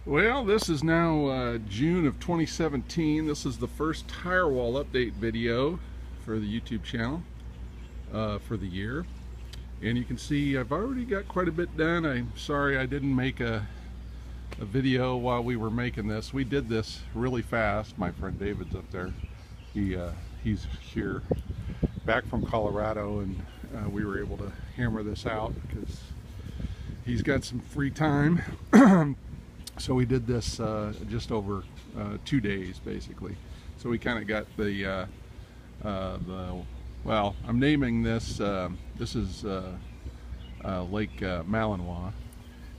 Well, this is now June of 2017. This is the first tire wall update video for the YouTube channel for the year. And you can see I've already got quite a bit done. I'm sorry I didn't make a video while we were making this. We did this really fast. My friend David's up there. He's here back from Colorado, and we were able to hammer this out because he's got some free time. So we did this just over 2 days, basically. So we kind of got the well, I'm naming this, this is Lake Malinois.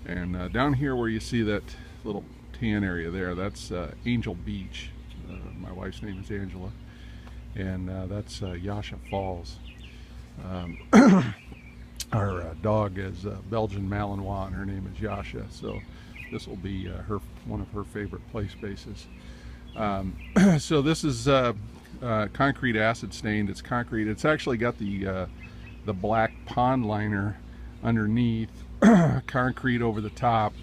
And down here where you see that little tan area there, that's Angel Beach. My wife's name is Angela. And that's Yasha Falls. Our dog is Belgian Malinois, and her name is Yasha. So this will be one of her favorite play spaces. So this is concrete acid stained. It's concrete. It's actually got the black pond liner underneath, concrete over the top,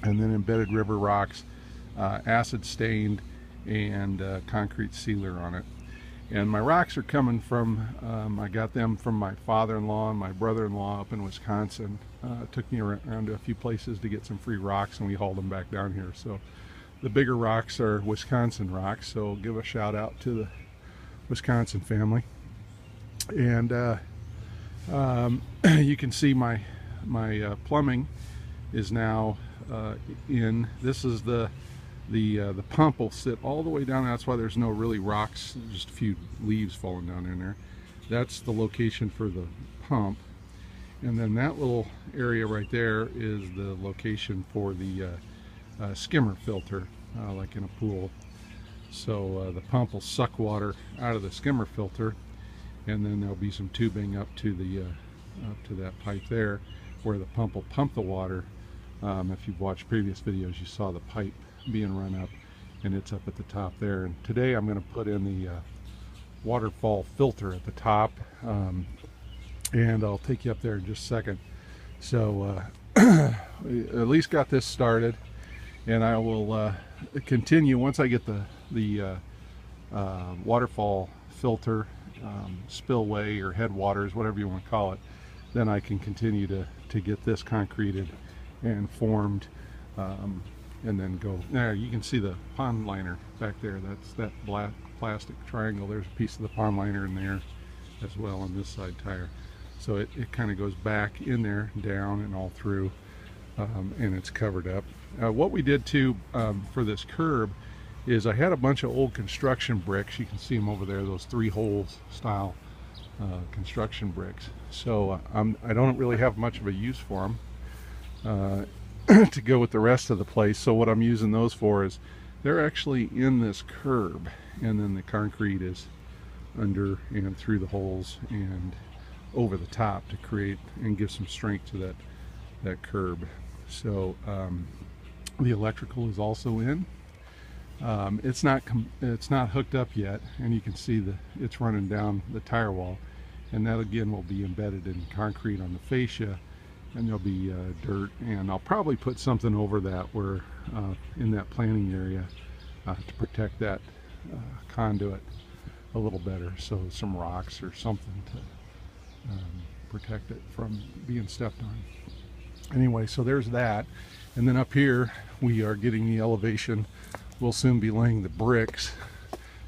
and then embedded river rocks, acid stained, and concrete sealer on it. And my rocks are coming from, I got them from my father-in-law and my brother-in-law up in Wisconsin. It took me around to a few places to get some free rocks, and we hauled them back down here. So the bigger rocks are Wisconsin rocks, so give a shout out to the Wisconsin family. And you can see my plumbing is now in. This is the pump will sit all the way down. That's why there's no really rocks, just a few leaves falling down in there. That's the location for the pump. And then that little area right there is the location for the skimmer filter, like in a pool. So the pump will suck water out of the skimmer filter, and then there'll be some tubing up to that pipe there where the pump will pump the water. If you've watched previous videos, you saw the pipe being run up, and it's up at the top there. And today I'm going to put in the waterfall filter at the top, and I'll take you up there in just a second. So we at least got this started, and I will continue once I get the waterfall filter, spillway or headwaters, whatever you want to call it. Then I can continue to get this concreted and formed, and then go there. You can see the pond liner back there. That's that black plastic triangle. There's a piece of the pond liner in there as well on this side tire. So it kind of goes back in there, down and all through, and it's covered up. What we did too for this curb is I had a bunch of old construction bricks. You can see them over there, those 3 holes style construction bricks. So I don't really have much of a use for them to go with the rest of the place. So what I'm using those for is they're actually in this curb, and then the concrete is under and through the holes and over the top to create and give some strength to that curb. So the electrical is also in. It's not hooked up yet, and you can see it's running down the tire wall, and that again will be embedded in concrete on the fascia, and there'll be dirt, and I'll probably put something over that where in that planning area to protect that conduit a little better. So some rocks or something to protect it from being stepped on. Anyway, so there's that. And then up here we are getting the elevation. We'll soon be laying the bricks.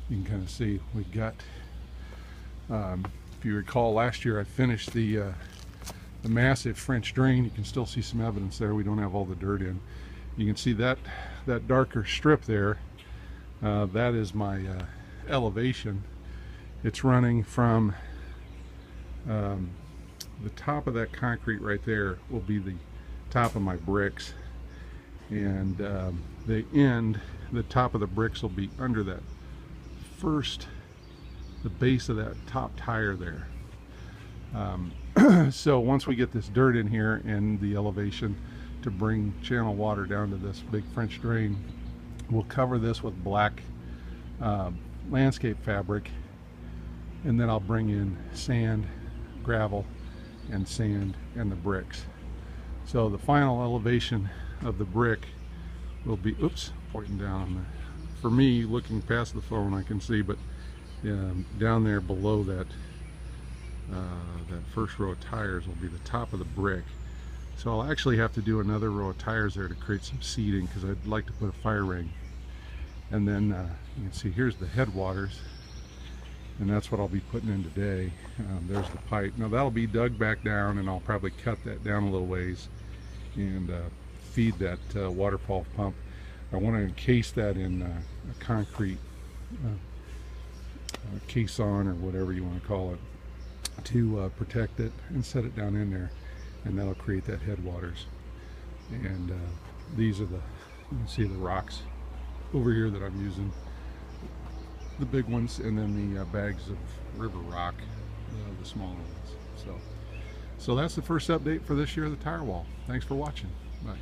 You can kind of see we've got, if you recall, last year I finished the massive French drain. You can still see some evidence there. We don't have all the dirt in. You can see that darker strip there. That is my elevation. It's running from the top of that concrete right there will be the top of my bricks, and the top of the bricks will be under that the base of that top tire there. So once we get this dirt in here and the elevation to bring channel water down to this big French drain, we'll cover this with black landscape fabric, and then I'll bring in sand, gravel, and sand and the bricks. So the final elevation of the brick will be, oops, pointing down on there. For me, looking past the phone, I can see, but down there below that that first row of tires will be the top of the brick. So I'll actually have to do another row of tires there to create some seating, because I'd like to put a fire ring. And then you can see here's the headwaters, and that's what I'll be putting in today. There's the pipe. Now that'll be dug back down, and I'll probably cut that down a little ways and feed that waterfall pump. I want to encase that in a concrete caisson, or whatever you want to call it, to protect it, and set it down in there, and that'll create that headwaters. And these are the, you can see the rocks over here that I'm using, the big ones, and then the bags of river rock, the smaller ones. So that's the first update for this year of the tire wall. Thanks for watching. Bye.